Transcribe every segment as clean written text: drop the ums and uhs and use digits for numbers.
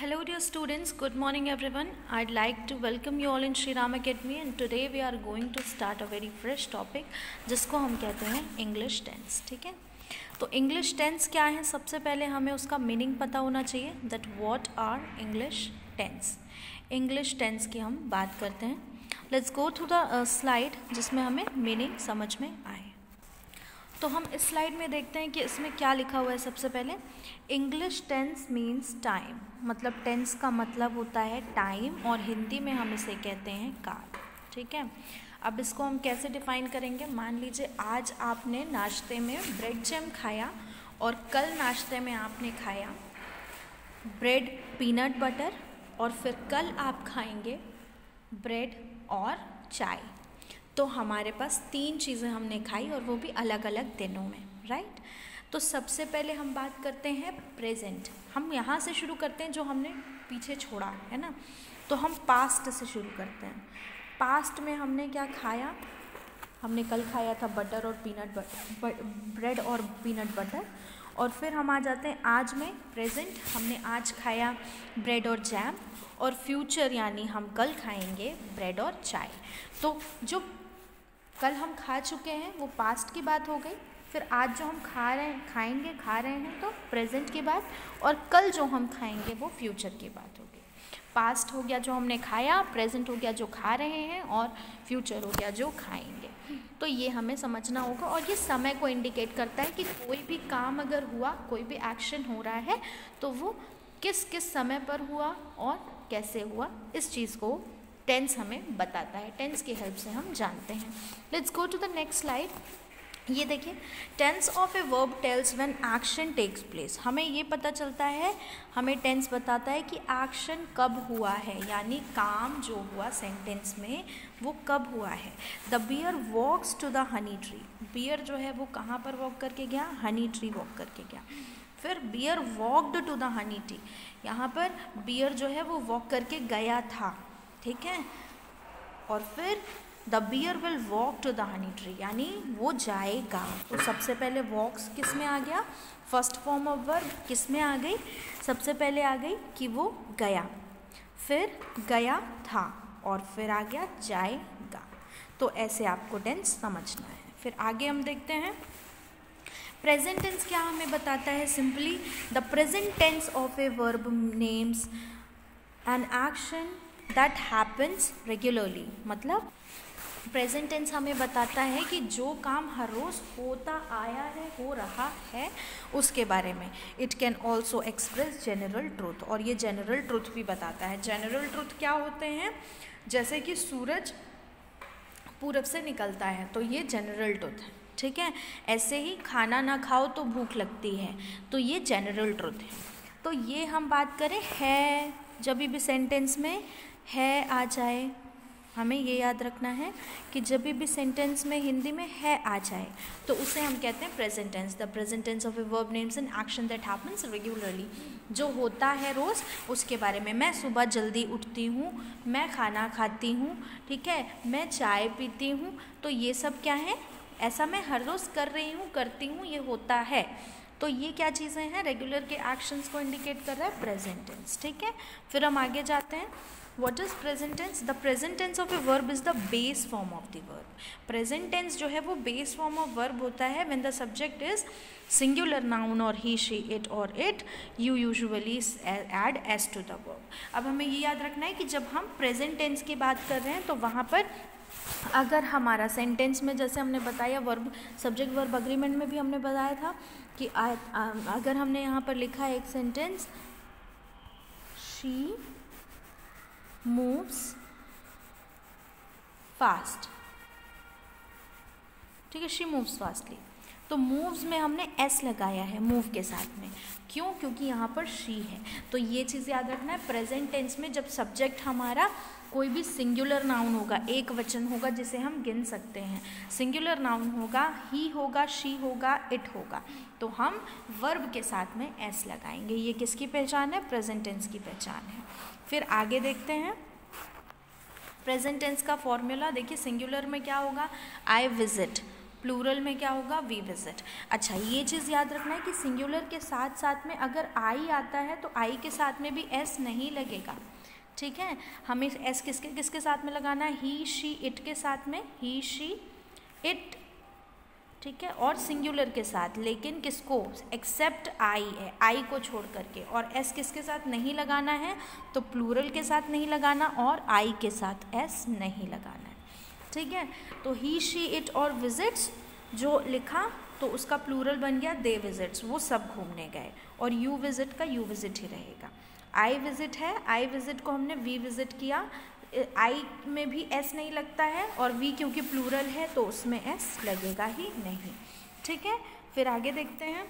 Hello dear students, good morning everyone. I'd like to welcome you all in Shri Ram Academy and today we are going to start a very fresh topic जिसको हम कहते हैं English tense. ठीक है, तो English tense क्या है, सबसे पहले हमें उसका मीनिंग पता होना चाहिए. That what are English tense. English tense की हम बात करते हैं. Let's go through the slide जिसमें हमें मीनिंग समझ में आए. तो हम इस स्लाइड में देखते हैं कि इसमें क्या लिखा हुआ है. सबसे पहले इंग्लिश टेंस मीन्स टाइम, मतलब टेंस का मतलब होता है टाइम और हिंदी में हम इसे कहते हैं काल. ठीक है, अब इसको हम कैसे डिफाइन करेंगे. मान लीजिए आज आपने नाश्ते में ब्रेड जैम खाया और कल नाश्ते में आपने खाया ब्रेड पीनट बटर और फिर कल आप खाएंगे ब्रेड और चाय. तो हमारे पास 3 चीज़ें हमने खाई और वो भी अलग अलग दिनों में. राइट, तो सबसे पहले हम बात करते हैं प्रेजेंट. हम यहाँ से शुरू करते हैं जो हमने पीछे छोड़ा है ना. तो हम पास्ट से शुरू करते हैं. पास्ट में हमने क्या खाया, हमने कल खाया था बटर और पीनट बटर, ब्रेड और पीनट बटर. और फिर हम आ जाते हैं आज में, प्रेजेंट, हमने आज खाया ब्रेड और जैम. और फ्यूचर यानी हम कल खाएंगे ब्रेड और चाय. तो जो कल हम खा चुके हैं वो पास्ट की बात हो गई. फिर आज जो हम खा रहे हैं तो प्रेजेंट की बात. और कल जो हम खाएंगे वो फ्यूचर की बात होगी. पास्ट हो गया जो हमने खाया, प्रेजेंट हो गया जो खा रहे हैं और फ्यूचर हो गया जो खाएंगे. तो ये हमें समझना होगा. और ये समय को इंडिकेट करता है कि कोई भी काम अगर हुआ, कोई भी एक्शन हो रहा है तो वो किस किस समय पर हुआ और कैसे हुआ, इस चीज़ को टेंस हमें बताता है. टेंस की हेल्प से हम जानते हैं. Let's go to the next slide. ये देखिए, tense of a verb tells when action takes place. हमें ये पता चलता है, हमें टेंस बताता है कि एक्शन कब हुआ है, यानी काम जो हुआ सेंटेंस में वो कब हुआ है. The bear walks to the honey tree. Bear जो है वो कहाँ पर वॉक करके गया, हनी ट्री वॉक करके गया. फिर bear walked to the honey tree. यहाँ पर बियर जो है वो वॉक करके गया था. ठीक है, और फिर the bear will walk to the honey tree, यानी वो जाएगा. तो सबसे पहले वॉक्स किस में आ गया, फर्स्ट फॉर्म ऑफ वर्ब किस में आ गई, सबसे पहले आ गई कि वो गया, फिर गया था और फिर आ गया जाएगा. तो ऐसे आपको टेंस समझना है. फिर आगे हम देखते हैं प्रेजेंट टेंस क्या हमें बताता है. Simply the present tense of a verb names an action that happens regularly. मतलब प्रेजेंट टेंस हमें बताता है कि जो काम हर रोज़ होता आया है, हो रहा है, उसके बारे में. It can also express general truth. और ये जनरल ट्रूथ भी बताता है. जनरल ट्रूथ क्या होते हैं, जैसे कि सूरज पूरब से निकलता है तो ये जनरल ट्रूथ है. ठीक है, ऐसे ही खाना ना खाओ तो भूख लगती है, तो ये जनरल ट्रूथ है. तो ये हम बात करें है, जब भी सेंटेंस में है आ जाए, हमें ये याद रखना है कि जब भी सेंटेंस में हिंदी में है आ जाए तो उसे हम कहते हैं present tense. The present tense of a verb names an action that happens regularly. जो होता है रोज़ उसके बारे में. मैं सुबह जल्दी उठती हूँ, मैं खाना खाती हूँ, ठीक है, मैं चाय पीती हूँ. तो ये सब क्या है, ऐसा मैं हर रोज़ कर रही हूँ, करती हूँ, ये होता है. तो ये क्या चीज़ें हैं, रेगुलर के एक्शंस को इंडिकेट कर रहा है प्रेजेंट टेंस. ठीक है, फिर हम आगे जाते हैं. What is present tense? The present tense of a verb is the base form of the verb. Present tense जो है वो base form of verb होता है. When the subject is singular noun or he, she, it or it, you usually add s to the verb. अब हमें ये याद रखना है कि जब हम present tense की बात कर रहे हैं तो वहाँ पर अगर हमारा सेंटेंस में, जैसे हमने बताया वर्ब सब्जेक्ट वर्ब अग्रीमेंट में भी हमने बताया था कि अगर हमने यहाँ पर लिखा है एक सेंटेंस, she moves fast. ठीक है, she moves fastly. तो moves में हमने s लगाया है move के साथ में. क्यों, क्योंकि यहाँ पर she है. तो ये चीज़ याद रखना है. प्रेजेंट टेंस में जब सब्जेक्ट हमारा कोई भी सिंगुलर नाउन होगा, एक वचन होगा जिसे हम गिन सकते हैं, सिंगुलर नाउन होगा, ही होगा, शी होगा, इट होगा, तो हम वर्ब के साथ में s लगाएंगे. ये किसकी पहचान है, प्रेजेंट टेंस की पहचान है. फिर आगे देखते हैं प्रेजेंट टेंस का फॉर्मूला. देखिए सिंगुलर में क्या होगा, आई विजिट, प्लूरल में क्या होगा, वी विजिट। अच्छा, ये चीज़ याद रखना है कि सिंगुलर के साथ साथ में अगर आई आता है तो आई के साथ में भी एस नहीं लगेगा, ठीक है। हमें एस किसके किसके साथ में लगाना है, ही शी इट के साथ में, ही शी इट, ठीक है, और सिंगुलर के साथ, लेकिन किसको, एक्सेप्ट आई है, आई को छोड़ करके। और एस किसके साथ नहीं लगाना है, तो प्लूरल के साथ नहीं लगाना और आई के साथ एस नहीं लगाना है, ठीक है। तो ही शी इट और विजिट्स जो लिखा तो उसका प्लूरल बन गया दे विजिट्स, वो सब घूमने गए। और यू विजिट का यू विजिट ही रहेगा। आई विजिट है, आई विजिट को हमने वी विजिट किया, आई में भी एस नहीं लगता है और वी क्योंकि प्लूरल है तो उसमें एस लगेगा ही नहीं, ठीक है। फिर आगे देखते हैं,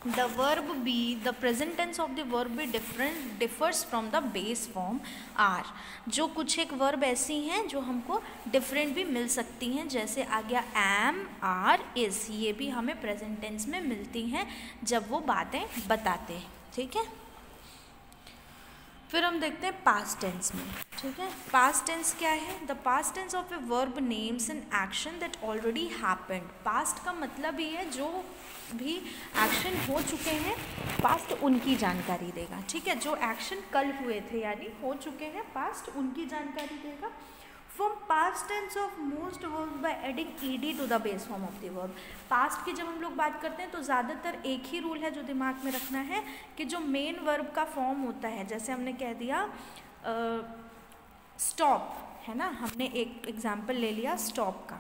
the verb be, the present tense of the verb be differs from the base form are. जो कुछ एक वर्ब ऐसी हैं जो हमको डिफरेंट भी मिल सकती हैं, जैसे आ गया एम, आर, इज़, ये भी हमें प्रेजेंट टेंस में मिलती हैं जब वो बातें बताते हैं, ठीक है। फिर हम देखते हैं पास्ट टेंस में, ठीक है। पास्ट टेंस क्या है, the past tense of a verb names an action that already happened. Past का मतलब ये है जो भी एक्शन हो चुके हैं, पास्ट उनकी जानकारी देगा, ठीक है। जो एक्शन कल हुए थे यानी हो चुके हैं, पास्ट उनकी जानकारी देगा। From past tense of most verb by adding ED to the base form of the verb. Past की जब हम लोग बात करते हैं तो ज़्यादातर एक ही रूल है जो दिमाग में रखना है कि जो मेन वर्ब का फॉर्म होता है, जैसे हमने कह दिया स्टॉप, है ना, हमने एक एग्जाम्पल ले लिया स्टॉप का,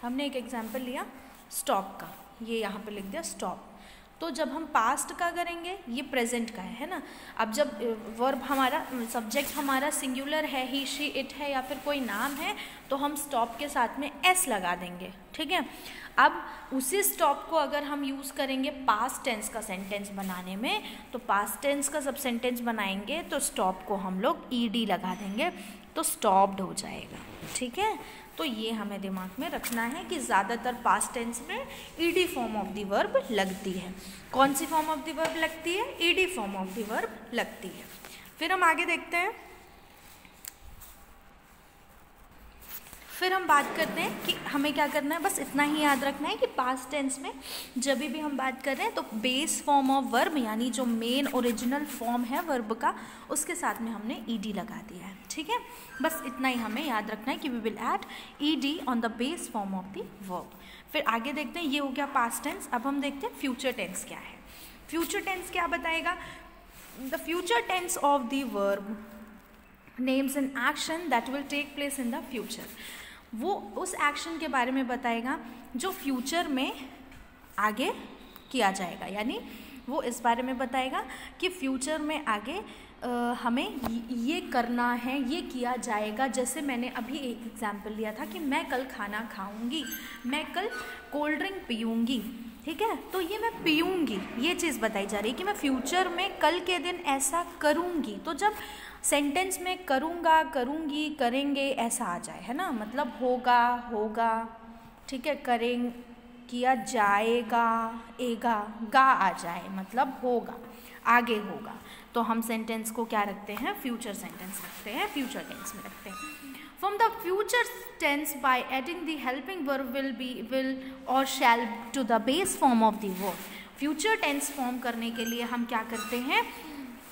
हमने एक एग्जाम्पल लिया स्टॉप का, ये यहाँ पे लिख दिया स्टॉप। तो जब हम पास्ट का करेंगे, ये प्रेजेंट का है ना। अब जब वर्ब हमारा, सब्जेक्ट हमारा सिंगुलर है, ही शी इट है या फिर कोई नाम है, तो हम स्टॉप के साथ में एस लगा देंगे, ठीक है। अब उसी स्टॉप को अगर हम यूज़ करेंगे पास्ट टेंस का सेंटेंस बनाने में, तो पास्ट टेंस का जब सेंटेंस बनाएंगे तो स्टॉप को हम लोग ईडी लगा देंगे, तो स्टॉप्ड हो जाएगा, ठीक है। तो ये हमें दिमाग में रखना है कि ज़्यादातर पास्ट टेंस में ED form of the verb लगती है। कौन सी फॉर्म ऑफ द वर्ब लगती है, ED form of the verb लगती है। फिर हम आगे देखते हैं, फिर हम बात करते हैं कि हमें क्या करना है, बस इतना ही याद रखना है कि पास्ट टेंस में जब भी हम बात कर रहे हैं तो बेस फॉर्म ऑफ वर्ब यानी जो मेन ओरिजिनल फॉर्म है वर्ब का, उसके साथ में हमने ईडी लगा दिया है, ठीक है। बस इतना ही हमें याद रखना है कि we will add ED on the base form of the verb. फिर आगे देखते हैं, ये हो गया पास्ट टेंस। अब हम देखते हैं फ्यूचर टेंस क्या है। फ्यूचर टेंस क्या बताएगा, the future tense of the verb names an action that will take place in the future. वो उस एक्शन के बारे में बताएगा जो फ्यूचर में आगे किया जाएगा, यानी वो इस बारे में बताएगा कि फ्यूचर में आगे हमें ये करना है, ये किया जाएगा। जैसे मैंने अभी एक एग्जाम्पल लिया था कि मैं कल खाना खाऊंगी, मैं कल कोल्ड ड्रिंक पीऊँगी, ठीक है। तो ये मैं पीऊँगी, ये चीज़ बताई जा रही है कि मैं फ्यूचर में कल के दिन ऐसा करूँगी। तो जब सेंटेंस में करूँगा, करूँगी, करेंगे ऐसा आ जाए, है ना, मतलब होगा, होगा, ठीक है, करें, किया जाएगा, एगा, गा आ जाए, मतलब होगा, आगे होगा, तो हम सेंटेंस को क्या रखते हैं, फ्यूचर सेंटेंस रखते हैं, फ्यूचर टेंस में रखते हैं। From the future tense by adding the helping verb will or shall to the base form of the verb. Future tense form करने के लिए हम क्या करते हैं,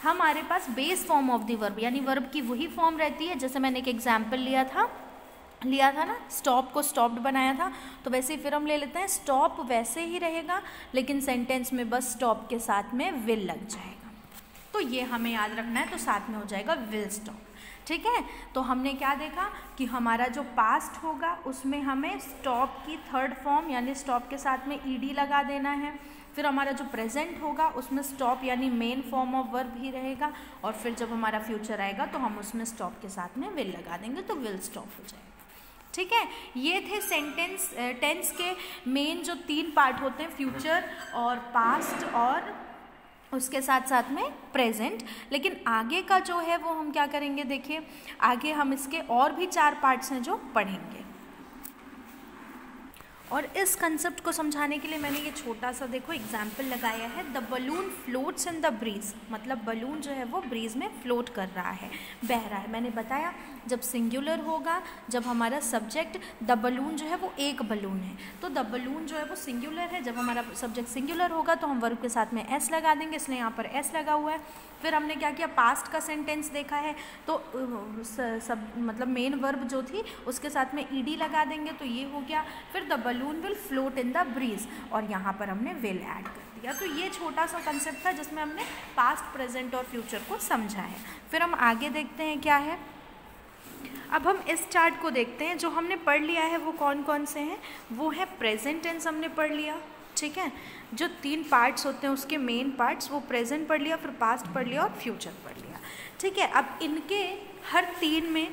हमारे पास base form of the verb यानी वर्ब की वही फॉर्म रहती है। जैसे मैंने एक एग्जाम्पल लिया था ना, स्टॉप को स्टॉप्ड बनाया था, तो वैसे ही फिर हम ले लेते हैं स्टॉप वैसे ही रहेगा, लेकिन सेंटेंस में बस स्टॉप के साथ में विल लग जाएगा। तो ये हमें याद रखना है, तो साथ में हो जाएगा विल स्टॉप, ठीक है। तो हमने क्या देखा कि हमारा जो पास्ट होगा उसमें हमें स्टॉप की थर्ड फॉर्म यानी स्टॉप के साथ में ईडी लगा देना है। फिर हमारा जो प्रेजेंट होगा उसमें स्टॉप यानी मेन फॉर्म ऑफ वर्ब ही रहेगा, और फिर जब हमारा फ्यूचर आएगा तो हम उसमें स्टॉप के साथ में विल लगा देंगे, तो विल स्टॉप हो जाएगा, ठीक है। ये थे सेंटेंस टेंस के मेन जो 3 पार्ट होते हैं, फ्यूचर और पास्ट और उसके साथ साथ में प्रेजेंट। लेकिन आगे का जो है वो हम क्या करेंगे, देखिए आगे हम इसके और भी 4 पार्ट्स हैं जो पढ़ेंगे, और इस कंसेप्ट को समझाने के लिए मैंने ये छोटा सा देखो एग्जाम्पल लगाया है, the balloon floats in the breeze, मतलब बलून जो है वो ब्रीज में फ्लोट कर रहा है, बह रहा है। मैंने बताया जब सिंगुलर होगा, जब हमारा सब्जेक्ट द बलून जो है वो एक बलून है, तो द बलून जो है वो सिंगुलर है। जब हमारा सब्जेक्ट सिंगुलर होगा तो हम वर्ब के साथ में एस लगा देंगे, इसलिए यहाँ पर एस लगा हुआ है। फिर हमने क्या किया, पास्ट का सेंटेंस देखा है तो सब मतलब मेन वर्ब जो थी उसके साथ में ईडी लगा देंगे, तो ये हो गया। फिर the balloon will float in the breeze, और यहाँ पर हमने विल ऐड कर दिया। तो ये छोटा सा कंसेप्ट था जिसमें हमने पास्ट, प्रेजेंट और फ्यूचर को समझा है। फिर हम आगे देखते हैं क्या है। अब हम इस चार्ट को देखते हैं। जो हमने पढ़ लिया है वो कौन कौन से हैं, वो है प्रेजेंट टेंस हमने पढ़ लिया, ठीक है। जो 3 पार्ट्स होते हैं उसके मेन पार्ट्स, वो प्रेजेंट पढ़ लिया, फिर पास्ट पढ़ लिया और फ्यूचर पढ़ लिया, ठीक है। अब इनके हर 3 में,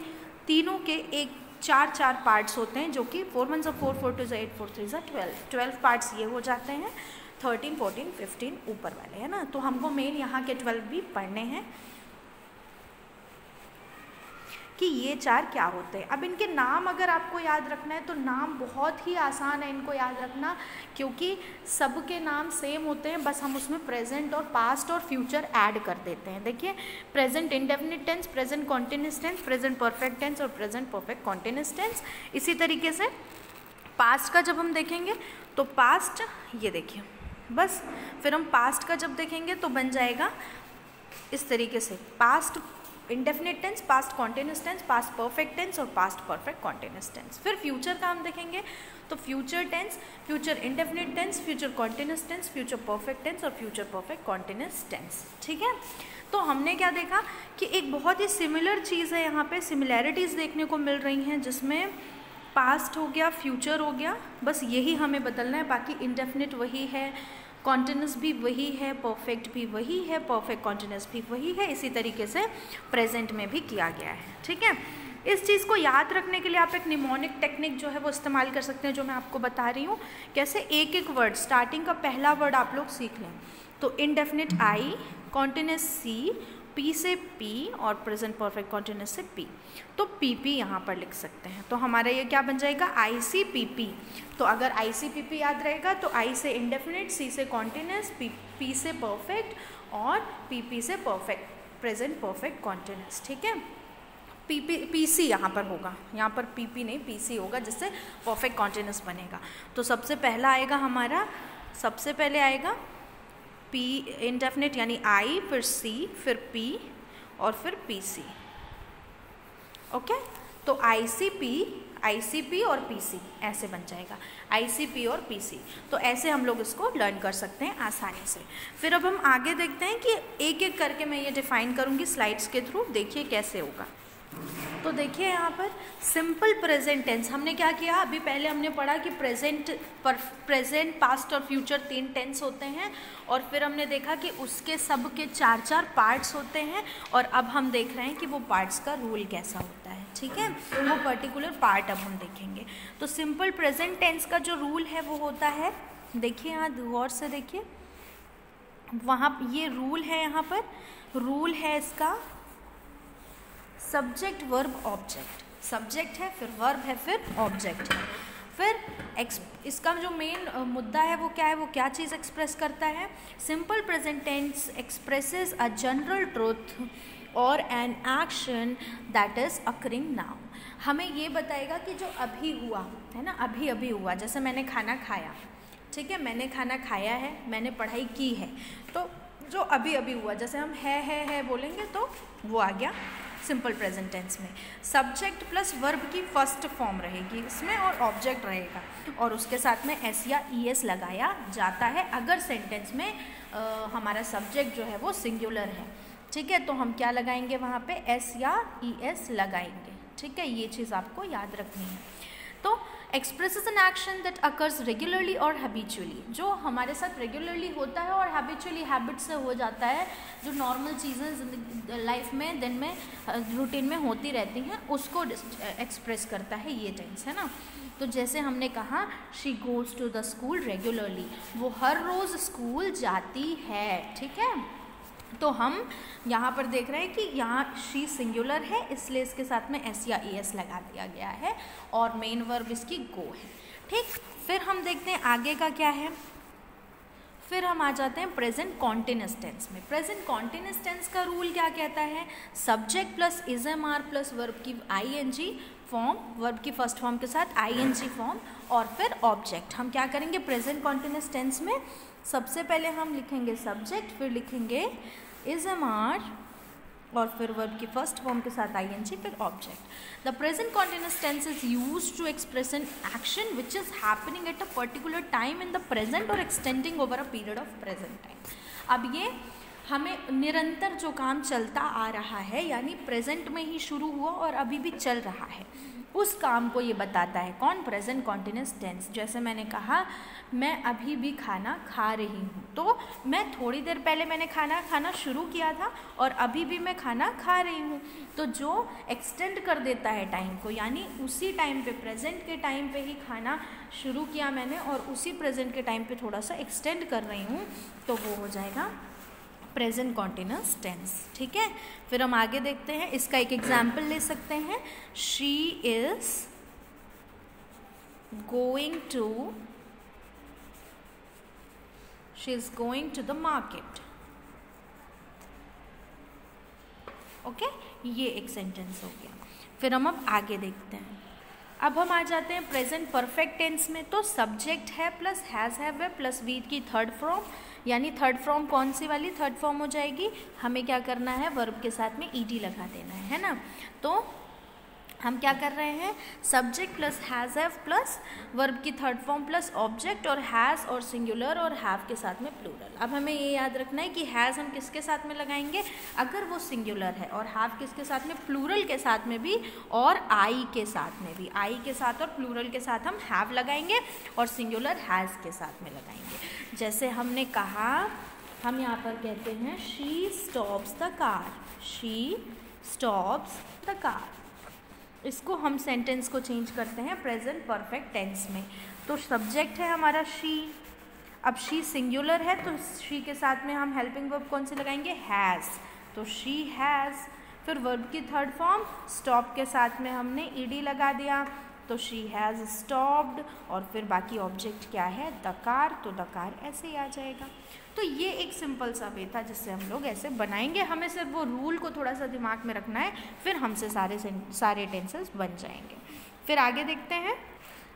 तीनों के एक 4 पार्ट्स होते हैं, जो कि 4 1 4 4 2 8 4 3 12 पार्ट्स ये हो जाते हैं। 13 14 15 ऊपर वाले है ना, तो हमको मेन यहाँ के 12 भी पढ़ने हैं कि ये 4 क्या होते हैं। अब इनके नाम अगर आपको याद रखना है तो नाम बहुत ही आसान है इनको याद रखना, क्योंकि सबके नाम सेम होते हैं, बस हम उसमें प्रेजेंट और पास्ट और फ्यूचर ऐड कर देते हैं। देखिए, present indefinite tense, present continuous tense, present perfect tense और प्रेजेंट परफेक्ट कॉन्टिन्यूअस टेंस। इसी तरीके से पास्ट का जब हम देखेंगे तो पास्ट, ये देखिए बस, फिर हम पास्ट का जब देखेंगे तो बन जाएगा इस तरीके से, past indefinite tense, past continuous tense, past perfect tense और पास्ट परफेक्ट कॉन्टिन्यूअस टेंस। फिर फ्यूचर का हम देखेंगे तो future tense, future indefinite tense, future continuous tense, future perfect tense और फ्यूचर परफेक्ट कॉन्टिन्यूअस टेंस, ठीक है। तो हमने क्या देखा कि एक बहुत ही सिमिलर चीज़ है, यहाँ पे सिमिलैरिटीज़ देखने को मिल रही हैं, जिसमें पास्ट हो गया, फ्यूचर हो गया, बस यही हमें बदलना है। बाकी इंडेफिनिट वही है, कॉन्टिन्यूस भी वही है, परफेक्ट भी वही है, परफेक्ट कॉन्टिन्यूस भी वही है। इसी तरीके से प्रेजेंट में भी किया गया है, ठीक है। इस चीज़ को याद रखने के लिए आप एक निमोनिक टेक्निक जो है वो इस्तेमाल कर सकते हैं, जो मैं आपको बता रही हूँ। कैसे, एक एक वर्ड, स्टार्टिंग का पहला वर्ड आप लोग सीख लें। तो इंडेफिनिट आई, कॉन्टिन्यूस सी, पी से पी और प्रेजेंट परफेक्ट कॉन्टिन्यूस से पी, तो पी पी यहाँ पर लिख सकते हैं। तो हमारा ये क्या बन जाएगा, आई सी पी पी। तो अगर आई सी पी पी याद रहेगा तो आई से इंडेफिनिट, सी से कॉन्टिन्यूस, पी से परफेक्ट और पी पी से परफेक्ट, प्रेजेंट परफेक्ट कॉन्टिन्यूस, ठीक है। पी पी पी सी यहाँ पर होगा, यहाँ पर पी पी नहीं पी सी होगा, जिससे परफेक्ट कॉन्टिन्यूस बनेगा। तो सबसे पहला आएगा हमारा, सबसे पहले आएगा पी इंडेफिनिट यानी आई, फिर सी, फिर पी और फिर पी सी, ओके। तो आई सी पी और पी सी ऐसे बन जाएगा, आई सी पी और पी सी। तो ऐसे हम लोग इसको लर्न कर सकते हैं आसानी से। फिर अब हम आगे देखते हैं कि एक एक करके मैं ये डिफाइन करूँगी स्लाइड्स के थ्रू, देखिए कैसे होगा। तो देखिए यहाँ पर सिंपल प्रेजेंट टेंस हमने क्या किया, अभी पहले हमने पढ़ा कि प्रेजेंट, पास्ट और फ्यूचर 3 टेंस होते हैं, और फिर हमने देखा कि उसके सब के 4 पार्ट्स होते हैं, और अब हम देख रहे हैं कि वो पार्ट्स का रूल कैसा होता है, ठीक है। वो पर्टिकुलर पार्ट अब हम देखेंगे। तो सिंपल प्रेजेंट टेंस का जो रूल है वो होता है, देखिए यहाँ गौर से देखिए, वहाँ ये रूल है, यहाँ पर रूल है इसका सब्जेक्ट वर्ब ऑब्जेक्ट, सब्जेक्ट है, फिर वर्ब है, फिर ऑब्जेक्ट है। फिर इसका जो मेन मुद्दा है वो क्या है, वो क्या चीज़ एक्सप्रेस करता है। Simple present tense expresses a general truth और an action that is occurring now. हमें ये बताएगा कि जो अभी हुआ है ना, अभी अभी हुआ, जैसे मैंने खाना खाया, ठीक है, मैंने खाना खाया है, मैंने पढ़ाई की है, तो जो अभी अभी हुआ, जैसे हम है बोलेंगे तो वो आ गया सिंपल प्रेजेंट टेंस में। सब्जेक्ट प्लस वर्ब की फर्स्ट फॉर्म रहेगी इसमें, और ऑब्जेक्ट रहेगा, और उसके साथ में एस या ई एस लगाया जाता है अगर सेंटेंस में हमारा सब्जेक्ट जो है वो सिंगुलर है, ठीक है। तो हम क्या लगाएंगे वहाँ पे, एस या ई एस लगाएंगे, ठीक है। ये चीज़ आपको याद रखनी है। तो expresses N action that occurs regularly और हैबिचुअली, जो हमारे साथ रेगुलरली होता है और हैबिचुअली हैबिट से हो जाता है, जो नॉर्मल चीज़ें लाइफ में दिन में रूटीन में होती रहती हैं, उसको एक्सप्रेस करता है ये टेंस, है ना। तो जैसे हमने कहा she goes to the school regularly, वो हर रोज़ स्कूल जाती है, ठीक है। तो हम यहाँ पर देख रहे हैं कि यहाँ शी सिंगुलर है, इसलिए इसके साथ में एस या ई एस लगा दिया गया है, और मेन वर्ब इसकी गो है, ठीक, फिर हम देखते हैं आगे का क्या है। फिर हम आ जाते हैं प्रेजेंट कॉन्टिन्यूअस टेंस में। प्रेजेंट कॉन्टिन्यूअस टेंस का रूल क्या कहता है, subject plus is am are plus verb की आईएनजी फॉर्म, वर्ब की फर्स्ट फॉर्म के साथ आईएनजी फॉर्म, और फिर ऑब्जेक्ट। हम क्या करेंगे प्रेजेंट कॉन्टिन्यूअस टेंस में, सबसे पहले हम लिखेंगे सब्जेक्ट, फिर लिखेंगे इज एम आर, और फिर वर्ब की फर्स्ट फॉर्म के साथ आईएनजी, फिर object. The present continuous tense is used to express an action which is happening at a particular time in the present और extending over a period of present time. अब ये हमें निरंतर जो काम चलता आ रहा है, यानी प्रेजेंट में ही शुरू हुआ और अभी भी चल रहा है, उस काम को ये बताता है। कौन, प्रेजेंट कॉन्टिन्यूअस टेंस। जैसे मैंने कहा मैं अभी भी खाना खा रही हूँ, तो मैं थोड़ी देर पहले मैंने खाना खाना शुरू किया था और अभी भी मैं खाना खा रही हूँ। तो जो एक्सटेंड कर देता है टाइम को, यानी उसी टाइम पे, प्रेजेंट के टाइम पे ही खाना शुरू किया मैंने और उसी प्रेजेंट के टाइम पे थोड़ा सा एक्सटेंड कर रही हूँ, तो वो हो जाएगा प्रेजेंट कॉन्टिन्यूअस टेंस। ठीक है, फिर हम आगे देखते हैं, इसका एक एग्जाम्पल ले सकते हैं। She is going to the market. Okay, ये एक सेंटेंस हो गया। फिर हम अब आगे देखते हैं। अब हम आ जाते हैं प्रेजेंट परफेक्ट टेंस में। तो सब्जेक्ट है प्लस हैज़ हैव है प्लस वी की थर्ड फॉर्म, यानी थर्ड फॉर्म कौन सी वाली थर्ड फॉर्म हो जाएगी, हमें क्या करना है, वर्ब के साथ में ईडी लगा देना है ना। तो हम क्या कर रहे हैं, subject plus has have plus verb की थर्ड फॉर्म प्लस ऑब्जेक्ट, और हैज़ और सिंगुलर और हैव के साथ में प्लूरल। अब हमें ये याद रखना है कि हैज़ हम किसके साथ में लगाएंगे, अगर वो सिंगुलर है, और हैव किसके साथ में, प्लूरल के साथ में भी, और आई के साथ में भी। आई के साथ और प्लूरल के साथ हम हैव लगाएंगे और सिंगुलर हैज़ के साथ में लगाएंगे। जैसे हमने कहा, हम यहाँ पर कहते हैं she stops the car, she stops the car. इसको हम सेंटेंस को चेंज करते हैं प्रेजेंट परफेक्ट टेंस में। तो सब्जेक्ट है हमारा शी, अब शी सिंगुलर है तो शी के साथ में हम हेल्पिंग वर्ब कौन से लगाएंगे, हैज़, तो शी हैज़। फिर वर्ब की थर्ड फॉर्म स्टॉप के साथ में हमने ईडी लगा दिया, तो शी हैज़ स्टॉप्ड, और फिर बाकी ऑब्जेक्ट क्या है, द कार, तो द कार ऐसे ही आ जाएगा। तो ये एक सिंपल सा वे था जिससे हम लोग ऐसे बनाएंगे। हमें सिर्फ वो रूल को थोड़ा सा दिमाग में रखना है, फिर हमसे सारे टेंसेस बन जाएंगे। फिर आगे देखते हैं।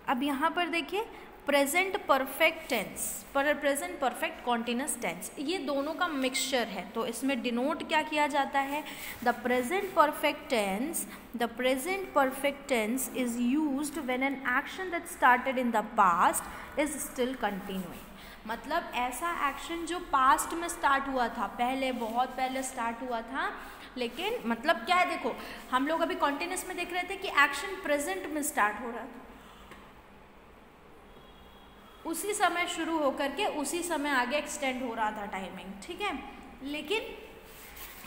अब यहाँ पर देखिए present perfect tense, present perfect continuous tense, ये दोनों का मिक्सचर है। तो इसमें डिनोट क्या किया जाता है, the present perfect tense is used when an action that started in the past is still continuing. मतलब ऐसा एक्शन जो पास्ट में स्टार्ट हुआ था, पहले बहुत पहले स्टार्ट हुआ था, लेकिन मतलब क्या है, देखो हम लोग अभी कॉन्टिन्यूअस में देख रहे थे कि एक्शन प्रेजेंट में स्टार्ट हो रहा था, उसी समय शुरू होकर के उसी समय आगे एक्सटेंड हो रहा था टाइमिंग। ठीक है, लेकिन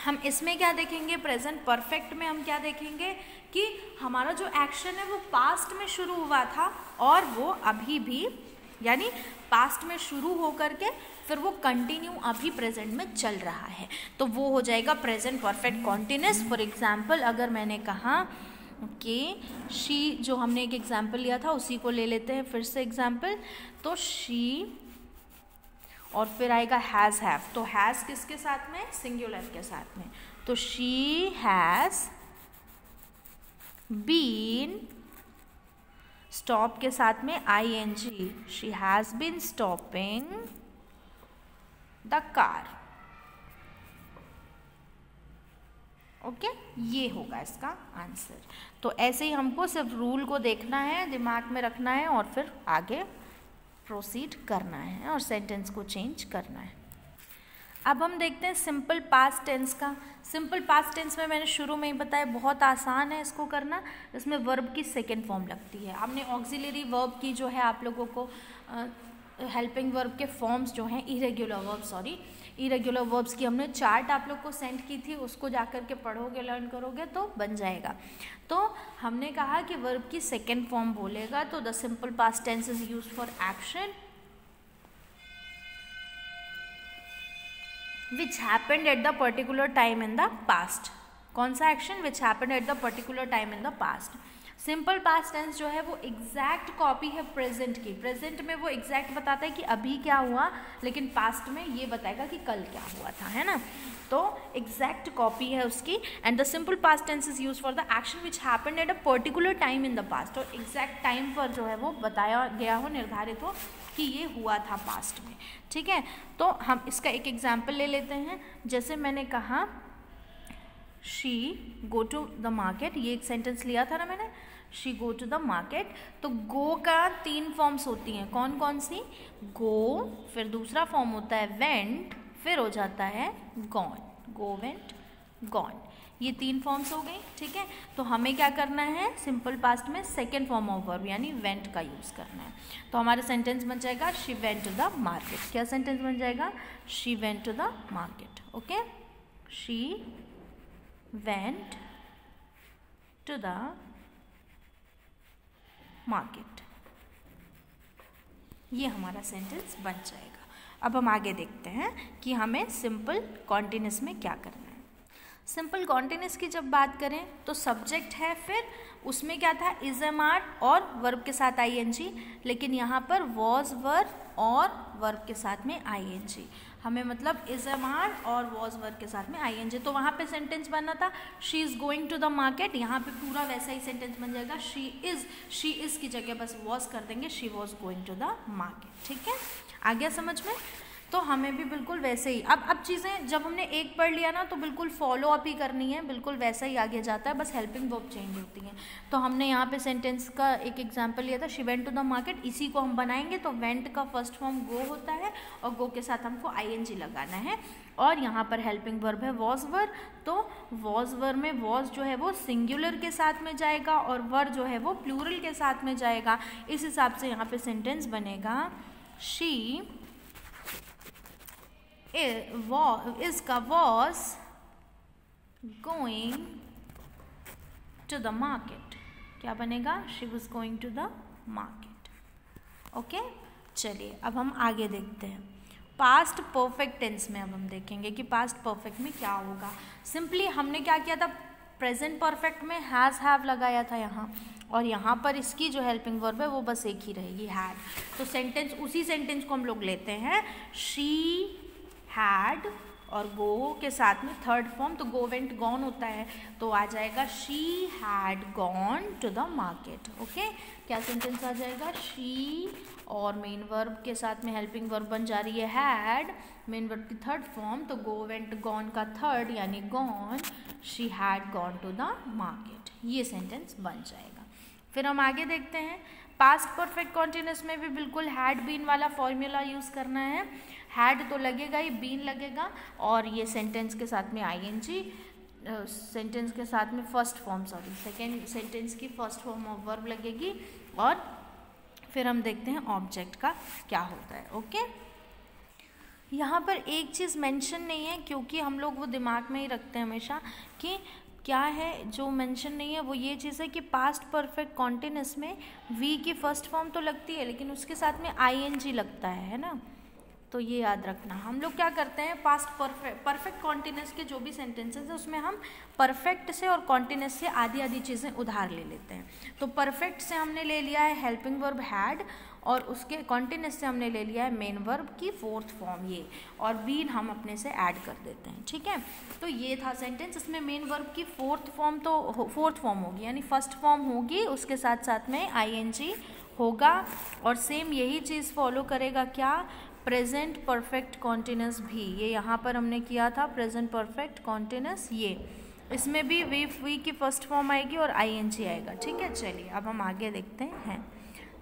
हम इसमें क्या देखेंगे, प्रेजेंट परफेक्ट में हम क्या देखेंगे कि हमारा जो एक्शन है वो पास्ट में शुरू हुआ था और वो अभी भी, यानी पास्ट में शुरू होकर के फिर वो कंटिन्यू अभी प्रेजेंट में चल रहा है, तो वो हो जाएगा present perfect continuous. For example अगर मैंने कहा कि शी, जो हमने एक एग्जाम्पल लिया था उसी को ले लेते हैं फिर से एग्जाम्पल। तो शी और फिर आएगा हैज़ हैव, तो हैज़ किसके साथ में, सिंगुलर के साथ में, तो शी हैज़ बीन, स्टॉप के साथ में I N G, she has been stopping the car. Okay, ये होगा इसका आंसर। तो ऐसे ही हमको सिर्फ रूल को देखना है, दिमाग में रखना है और फिर आगे प्रोसीड करना है और सेंटेंस को चेंज करना है। अब हम देखते हैं सिंपल पास्ट टेंस का। सिंपल पास्ट टेंस में मैंने शुरू में ही बताया बहुत आसान है इसको करना। इसमें वर्ब की सेकेंड फॉर्म लगती है। हमने ऑक्सिलरी वर्ब की जो है आप लोगों को हेल्पिंग वर्ब के फॉर्म्स जो हैं इरेगुलर वर्ब्स की हमने चार्ट आप लोग को सेंड की थी, उसको जाकर के पढ़ोगे लर्न करोगे तो बन जाएगा। तो हमने कहा कि वर्ब की सेकेंड फॉर्म बोलेगा तो the simple past tense is used for action which happened at the particular time in the past। कौन सा action, which happened at the particular time in the past। Simple past tense जो है वो exact copy है present की। Present में वो exact बताता है कि अभी क्या हुआ, लेकिन पास्ट में ये बताएगा कि कल क्या हुआ था, है ना। तो एग्जैक्ट कॉपी है उसकी। And the simple past tense is use for the action which happened at a particular time in the past. और एग्जैक्ट टाइम पर जो है वो बताया गया हो, निर्धारित हो कि ये हुआ था पास्ट में, ठीक है। तो हम इसका एक एग्जाम्पल ले लेते हैं। जैसे मैंने कहा she go to the market, ये एक सेंटेंस लिया था ना मैंने, she go to the market. तो गो का 3 फॉर्म्स होती हैं, कौन कौन सी? गो, फिर दूसरा फॉर्म होता है वेंट, फिर हो जाता है गॉन। गो, वेंट, गॉन, ये 3 फॉर्म्स हो गई, ठीक है। तो हमें क्या करना है, सिंपल पास्ट में सेकेंड फॉर्म ऑफ वर्ब यानी वेंट का यूज़ करना है। तो हमारा सेंटेंस बन जाएगा she went to the market. क्या सेंटेंस बन जाएगा? She went to the market. Okay, she went to the market, ये हमारा सेंटेंस बन जाएगा। अब हम आगे देखते हैं कि हमें सिंपल कॉन्टिन्यूस में क्या करना है। सिंपल कॉन्टिन्यूस की जब बात करें तो सब्जेक्ट है, फिर उसमें क्या था, इज एम आर और वर्ब के साथ आईएनजी, लेकिन यहाँ पर वॉज वर और वर्ब के साथ में आईएनजी। हमें मतलब इज एम आर और वॉज वर्ब के साथ में आईएनजी। तो वहाँ पे सेंटेंस बनना था she is going to the market, यहाँ पे पूरा वैसा ही सेंटेंस बन जाएगा शी इज़ की जगह बस वॉज कर देंगे, she was going to the market, ठीक है। आ गया समझ में? तो हमें भी बिल्कुल वैसे ही अब चीज़ें जब हमने एक पढ़ लिया ना तो बिल्कुल फॉलो अप ही करनी है, बिल्कुल वैसा ही आगे जाता है, बस हेल्पिंग वर्ब चेंज होती हैं। तो हमने यहाँ पे सेंटेंस का एक एग्जांपल लिया था she went to the market, इसी को हम बनाएंगे। तो वेंट का फर्स्ट फॉर्म गो होता है और गो के साथ हमको आईएनजी लगाना है, और यहाँ पर हेल्पिंग वर्ब है वॉज वर। तो वॉज वर में वॉज जो है वो सिंगुलर के साथ में जाएगा और वर जो है वो प्लूरल के साथ में जाएगा। इस हिसाब से यहाँ पे सेंटेंस बनेगा शी इसका was going to the market, क्या बनेगा? She was going to the market. Okay, चलिए अब हम आगे देखते हैं पास्ट परफेक्ट टेंस में। अब हम देखेंगे कि पास्ट परफेक्ट में क्या होगा। सिंपली हमने क्या किया था, प्रेजेंट परफेक्ट में हैज़ हैव लगाया था यहाँ, और यहाँ पर इसकी जो हेल्पिंग वर्ब है वो बस एक ही रहेगी, हैड। तो सेंटेंस, उसी सेंटेंस को हम लोग लेते हैं शी हैड और गो के साथ में थर्ड फॉर्म, तो गो वेंट गॉन होता है, तो आ जाएगा she had gone to the market. Okay, क्या सेंटेंस आ जाएगा? शी और मेन वर्ब के साथ में हेल्पिंग वर्ब बन जा रही है हैड, मेन वर्ब की थर्ड फॉर्म, तो गो वेंट गॉन का थर्ड यानी gone, she had gone to the market, ये सेंटेंस बन जाएगा। फिर हम आगे देखते हैं पास्ट परफेक्ट कॉन्टिन्यूस में भी बिल्कुल हैड बीन वाला फॉर्मूला यूज़ करना है। हैड तो लगेगा ही, बीन लगेगा, और ये सेंटेंस के साथ में आईएनजी, सेंटेंस के साथ में first form, sorry second sentence की फर्स्ट फॉर्म ऑफ वर्ब लगेगी, और फिर हम देखते हैं ऑब्जेक्ट का क्या होता है। ओके, यहाँ पर एक चीज़ मेंशन नहीं है क्योंकि हम लोग वो दिमाग में ही रखते हैं हमेशा कि क्या है, जो मेंशन नहीं है वो ये चीज़ है कि पास्ट परफेक्ट कॉन्टिन्यूस में वी की फर्स्ट फॉर्म तो लगती है लेकिन उसके साथ में आईएनजी लगता है ना। तो ये याद रखना। हम लोग क्या करते हैं, पास्ट परफेक्ट कॉन्टिन्यूस के जो भी सेंटेंसेस है उसमें हम परफेक्ट से और कॉन्टिन्यूस से आधी आधी चीज़ें उधार ले लेते हैं। तो परफेक्ट से हमने ले लिया है हेल्पिंग वर्ब हैड, और उसके कॉन्टिन्यूस से हमने ले लिया है मेन वर्ब की फोर्थ फॉर्म ये, और बीन हम अपने से ऐड कर देते हैं, ठीक है। तो ये था सेंटेंस, इसमें मेन वर्ब की फोर्थ फॉर्म होगी, यानी फर्स्ट फॉर्म होगी, उसके साथ साथ में आईएनजी होगा, और सेम यही चीज़ फॉलो करेगा क्या, प्रेजेंट परफेक्ट कॉन्टिन्यूस भी। ये यहाँ पर हमने किया था प्रेजेंट परफेक्ट कॉन्टिन्यूस, ये इसमें भी वी की फर्स्ट फॉर्म आएगी और आईएनजी आएगा, ठीक है। चलिए अब हम आगे देखते हैं।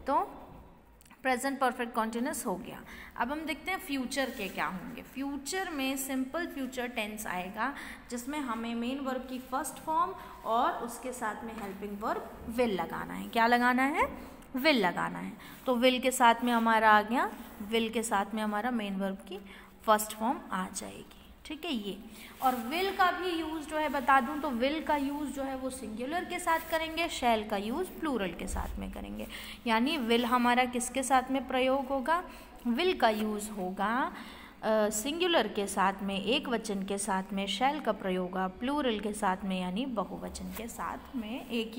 तो प्रेजेंट परफेक्ट कॉन्टिन्यूस हो गया। अब हम देखते हैं फ्यूचर के क्या होंगे। फ्यूचर में सिंपल फ्यूचर टेंस आएगा जिसमें हमें मेन वर्ब की फर्स्ट फॉर्म और उसके साथ में हेल्पिंग वर्ब विल लगाना है। क्या लगाना है? विल लगाना है। तो विल के साथ में हमारा आ गया, विल के साथ में हमारा मेन वर्ब की फर्स्ट फॉर्म आ जाएगी, ठीक है ये। और विल का भी यूज़ जो है बता दूं तो विल का यूज़ जो है वो सिंगुलर के साथ करेंगे, शैल का यूज़ प्लूरल के साथ में करेंगे। यानी विल हमारा किसके साथ में प्रयोग होगा? विल का यूज़ होगा सिंगुलर के साथ में, एक वचन के साथ में शैल का प्रयोग, प्लूरल के साथ में यानी बहुवचन के साथ में, एक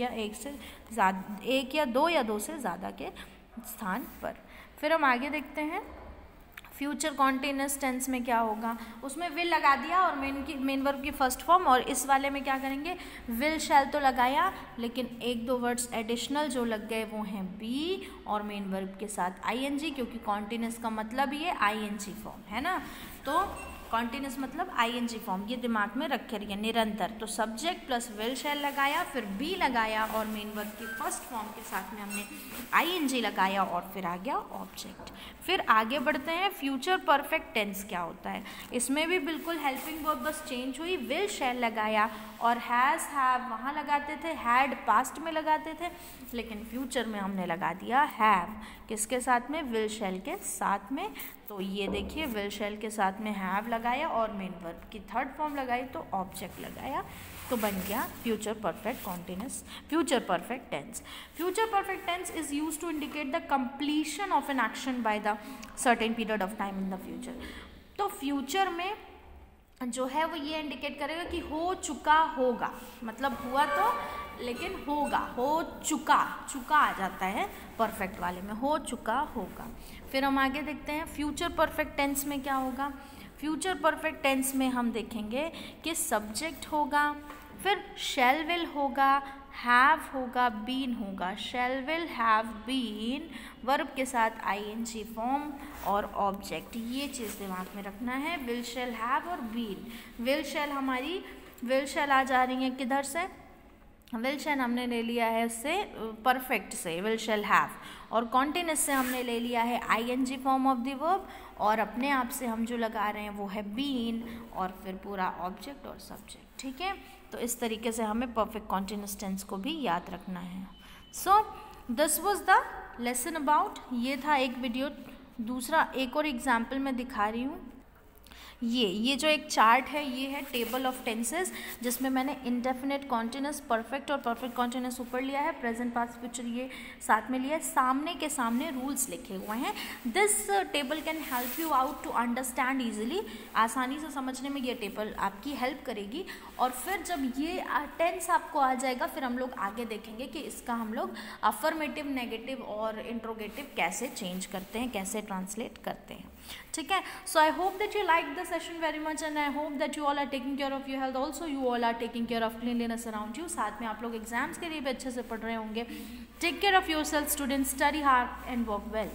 या दो से ज़्यादा के स्थान पर। फिर हम आगे देखते हैं फ्यूचर कॉन्टिन्यूअस टेंस में क्या होगा। उसमें विल लगा दिया और मेन वर्ब की फर्स्ट फॉर्म, और इस वाले में क्या करेंगे, विल शैल तो लगाया लेकिन एक दो वर्ड्स एडिशनल जो लग गए वो हैं बी और मेन वर्ब के साथ आईएनजी, क्योंकि कॉन्टिन्यूअस का मतलब ये आईएनजी फॉर्म है ना। तो कॉन्टिन्यूअस मतलब आईएनजी फॉर्म, ये दिमाग में रखे रहिए, निरंतर। तो सब्जेक्ट प्लस विल शैल लगाया, फिर बी लगाया और मेन वर्ब की फर्स्ट फॉर्म के साथ में हमने आईएनजी लगाया और फिर आ गया ऑब्जेक्ट। फिर आगे बढ़ते हैं, फ्यूचर परफेक्ट टेंस क्या होता है। इसमें भी बिल्कुल हेल्पिंग वर्ब बस चेंज हुई, विल शैल लगाया और हैज़ हैव वहाँ लगाते थे, हैड पास्ट में लगाते थे, लेकिन फ्यूचर में हमने लगा दिया हैव, किसके साथ में, विल शैल के साथ में। तो ये देखिए विल शैल के साथ में हैव लगाया और मेन वर्ब की थर्ड फॉर्म लगाई तो ऑब्जेक्ट लगाया, तो बन गया future perfect continuous future perfect tense. Future perfect tense is used to indicate the completion of an action by the certain period of time in the future. तो future में जो है वो ये इंडिकेट करेगा कि हो चुका होगा, मतलब हुआ तो लेकिन होगा, हो चुका, चुका आ जाता है परफेक्ट वाले में, हो चुका होगा। फिर हम आगे देखते हैं फ्यूचर परफेक्ट टेंस में क्या होगा। फ्यूचर परफेक्ट टेंस में हम देखेंगे कि सब्जेक्ट होगा, फिर शैल विल होगा, हैव होगा, बीन होगा, shall will have been, verb के साथ आईएनजी फॉर्म और ऑब्जेक्ट। ये चीज़ दिमाग में रखना है, विल शैल हैव और बीन। विल शैल आ जा रही है किधर से, विल शैल हमने ले लिया है उससे परफेक्ट से, विल शैल हैव, और कॉन्टिन्यूअस से हमने ले लिया है I N G form of the verb, और अपने आप से हम जो लगा रहे हैं वो है बीन और फिर पूरा ऑब्जेक्ट और सब्जेक्ट। ठीक है, तो इस तरीके से हमें परफेक्ट कॉन्टिन्यूअस टेंस को भी याद रखना है। So this was the lesson about, ये था एक वीडियो। दूसरा एक और एग्जाम्पल मैं दिखा रही हूँ। ये जो एक चार्ट है ये है टेबल ऑफ टेंसेस, जिसमें मैंने इंडेफिनिट कॉन्टिन्यूअस, परफेक्ट और परफेक्ट कॉन्टिन्यूअस ऊपर लिया है, प्रेजेंट पास्ट फ्यूचर ये साथ में लिया है, सामने के सामने रूल्स लिखे हुए हैं। This table can help you out to understand easily, आसानी से समझने में ये टेबल आपकी हेल्प करेगी। और फिर जब ये टेंस आपको आ जाएगा फिर हम लोग आगे देखेंगे कि इसका हम लोग अफर्मेटिव, नेगेटिव और इंट्रोगेटिव कैसे चेंज करते हैं, कैसे ट्रांसलेट करते हैं। ठीक है, so I hope that you like the session very much and I hope that you all are taking care of your health, also you all are taking care of cleanliness around you. साथ में आप लोग exams के लिए भी अच्छे से पढ़ रहे होंगे। Take care of yourself students, study hard and work well.